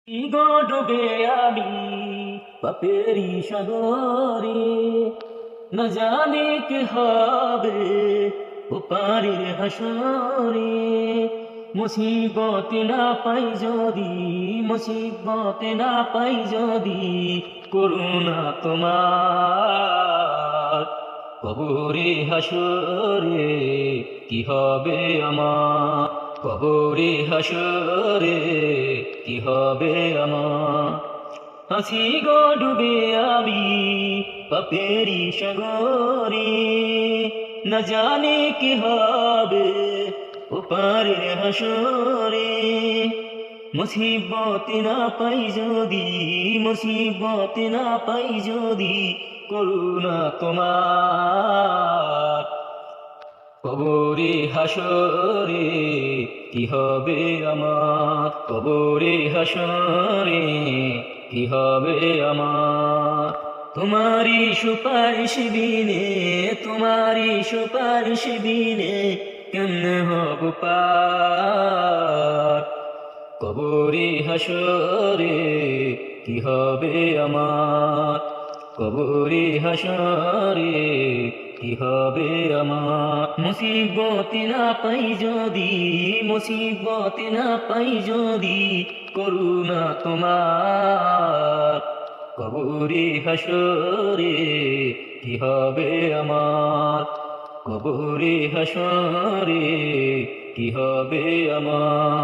ডুবে আমি পাপেরি সাগরে, না জানি কে হবে ওপারের হাসরে। মুসিবত না পাই যদি, মুসিবত না পাই যদি, করুণা তোমার কবরে হাসরে কি হবে আমার, কবরে হাসরে কি হবে আমার। আছি গো ডুবে আমি পাপেরি সাগরে, না জানি কি হবে ওপারের হাসরে। মুসিবত না পাই যদি, মুসিবত না পাই যদি, করুণা তোমার কবরে হাসরে কি হবে আমার, কবরে হাসরে কি হবে আমার। তোমারি সুপারিশ বিনে, তোমারি সুপারিশ বিনে কেমনে হব পার, কবরে হাসরে কি হবে আমার, কবরে হাসরে কি হবে আমার। মুসিবত না পাই যদি, মুসিবত না পাই যদি, করুণা তোমার কবরে হাসরে কি হবে আমার, কবরে হাসরে কি হবে আমার।